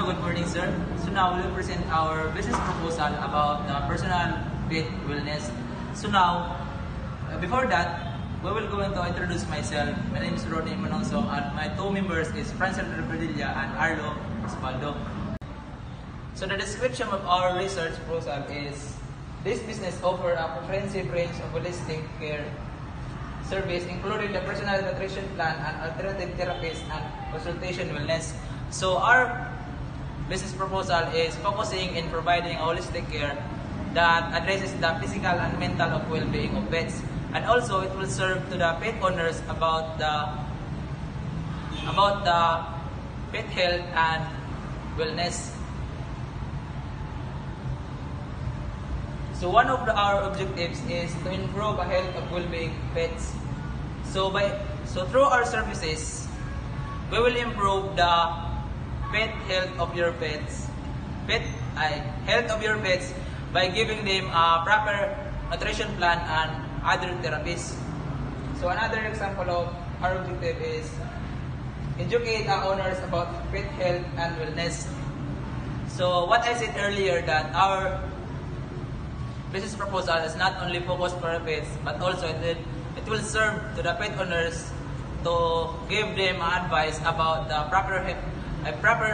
good morning, sir. So now we will present our business proposal about the personal pet wellness. So now, before that, we will go to introduce myself. My name is Rodney Manonso, and my two members is Francel Padilla and Arlo Osvaldo. So the description of our research proposal is, this business offers a comprehensive range of holistic care service, including the personal nutrition plan and alternative therapies and consultation wellness. So our business proposal is focusing in providing holistic care that addresses the physical and mental of well-being of pets, and also it will serve to the pet owners about the pet health and wellness. So one of our objectives is to improve the health of well-being pets. So through our services, we will improve the health of your pets by giving them a proper nutrition plan and other therapies. So another example of our objective is educate our owners about pet health and wellness. So what I said earlier, that our business proposal is not only focused for pets, but also it will serve to the pet owners to give them advice about the proper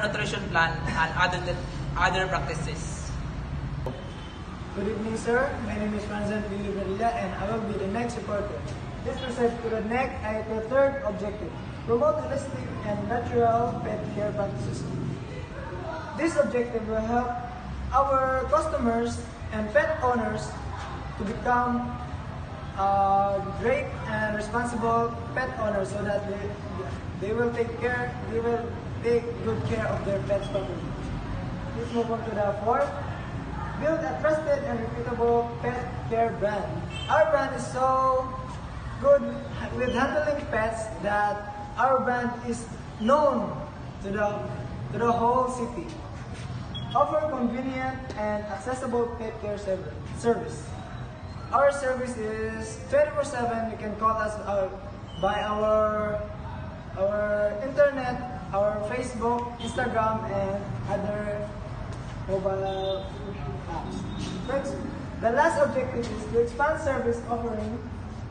nutrition plan and other practices. Good evening, sir. My name is Francel Padilla, and I will be the next reporter. This research to the next at the third objective: promote holistic and natural pet care practices. This objective will help our customers and pet owners to become great and responsible pet owners, so that they will take good care of their pets properly. Let's move on to the fourth. Build a trusted and reputable pet care brand. Our brand is so good with handling pets that our brand is known to the whole city. Offer convenient and accessible pet care service. Our service is 24/7. You can call us by our internet, our Facebook, Instagram, and other mobile apps. Next, the last objective is to expand service offering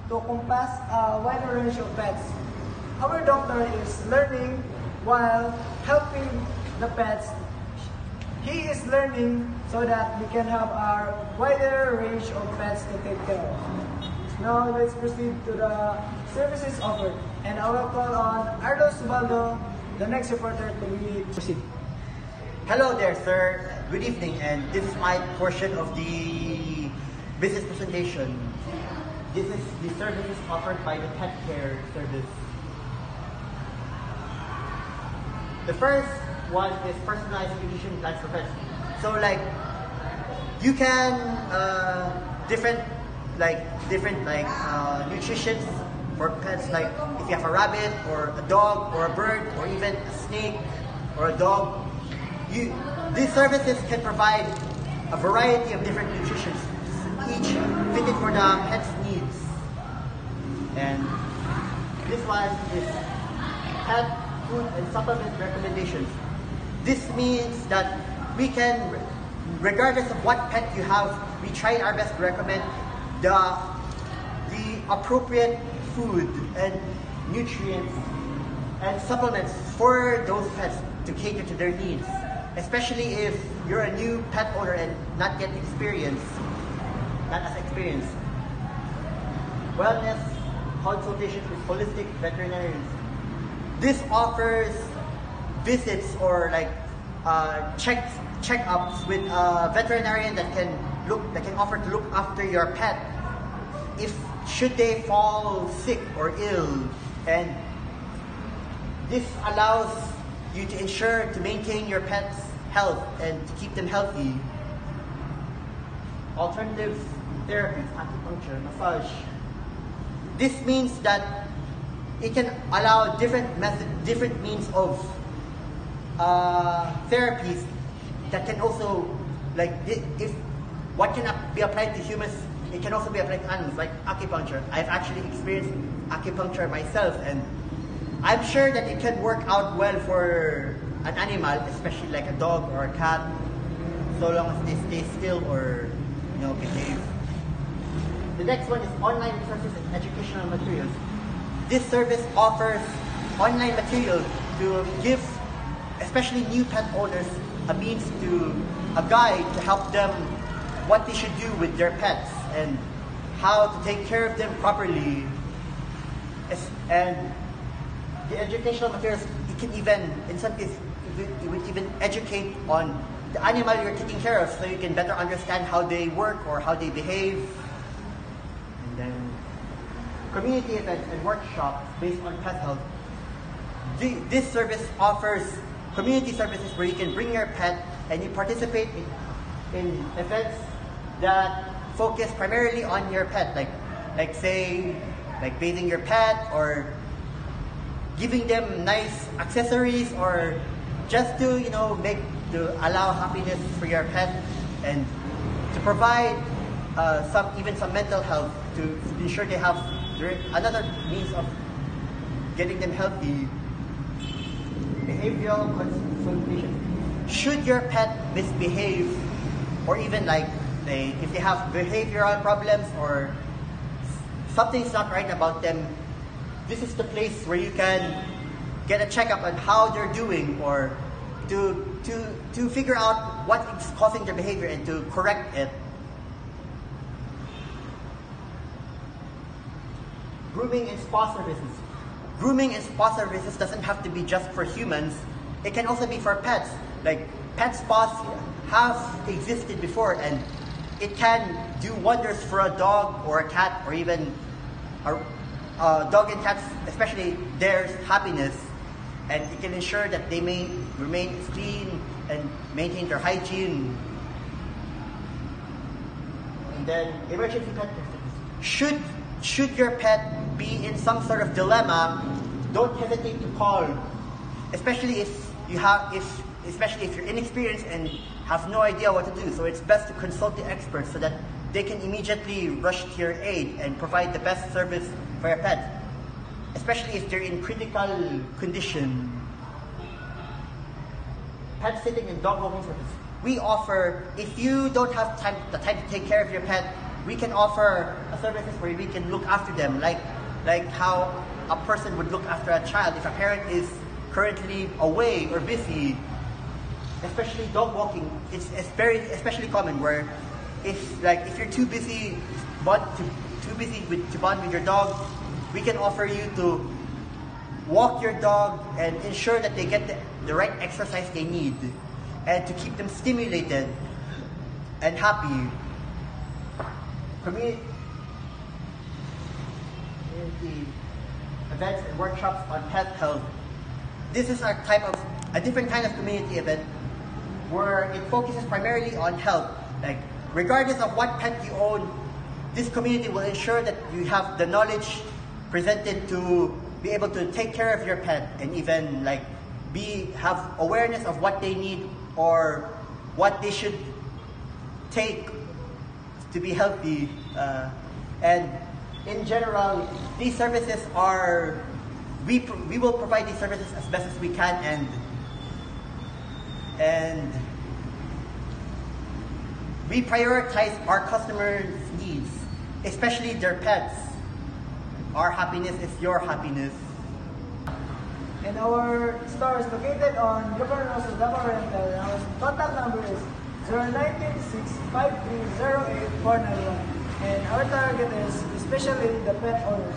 to encompass a wider range of pets. Our doctor is learning while helping the pets. He is learning so that we can have our wider range of pets to take care of. Now let's proceed to the services offered, and I will call on Arlo Osvaldo, the next reporter, to proceed. Hello there, sir. Good evening, and this is my portion of the business presentation. This is the services offered by the pet care service. The first one is personalized nutrition plans for pets. So you can different nutritions for pets, like if you have a rabbit or a dog or a bird or even a snake or a dog. These services can provide a variety of different nutritions, each fitted for the pet's needs. And this one is pet food and supplement recommendations. This means that we can, regardless of what pet you have, we try our best to recommend the appropriate food and nutrients and supplements for those pets to cater to their needs. Especially if you're a new pet owner and not as experienced. Wellness consultations with holistic veterinarians. This offers visits or checkups with a veterinarian that can offer to look after your pet should they fall sick or ill, and this allows you to ensure to maintain your pet's health and to keep them healthy. Alternative therapies, acupuncture, massage. This means that it can allow different means of therapies that can also, if what can be applied to humans, it can also be applied to animals, like acupuncture. I've actually experienced acupuncture myself, and I'm sure that it can work out well for an animal, especially like a dog or a cat, so long as they stay still or behave. The next one is online resources and educational materials. This service offers online material to give, especially new pet owners, a guide to help them what they should do with their pets and how to take care of them properly. And the educational materials, it can even, in some cases, it would even educate on the animal you're taking care of, so you can better understand how they work or how they behave. And then community events and workshops based on pet health. This service offers community services where you can bring your pet and you participate in events that focus primarily on your pet, like bathing your pet or giving them nice accessories, or just to allow happiness for your pet, and to provide some mental health, to ensure they have another means of getting them healthy. Behavioral consultation. Should your pet misbehave, or even if they have behavioral problems or something's not right about them, this is the place where you can get a checkup on how they're doing, or to figure out what is causing their behavior and to correct it. Grooming and spa services. Grooming and spa services doesn't have to be just for humans. It can also be for pets. Like pet spas have existed before, and it can do wonders for a dog or a cat, or even a dog and cats, especially their happiness. And it can ensure that they may remain clean and maintain their hygiene. And then emergency pet testing. Should your pet be in some sort of dilemma, don't hesitate to call, especially if you're inexperienced and have no idea what to do. So it's best to consult the experts so that they can immediately rush to your aid and provide the best service for your pet, especially if they're in critical condition. Pet sitting and dog walking service. We offer, if you don't have the time to take care of your pet, we can offer a services where we can look after them, like how a person would look after a child if a parent is currently away or busy. Especially dog walking, it's very especially common where if you're too busy to bond with your dog, we can offer you to walk your dog and ensure that they get the right exercise they need, and to keep them stimulated and happy. Community events and workshops on pet health. This is a different kind of community event where it focuses primarily on health. Like, regardless of what pet you own, this community will ensure that you have the knowledge presented to be able to take care of your pet, and even have awareness of what they need or what they should take to be healthy. And in general, these services we will provide these services as best as we can, and we prioritize our customers' needs, especially their pets. Our happiness is your happiness. And our store is located on Governor Rosa Dama Rental, and our contact number is 0996-5308-491. And our target is especially the pet owners.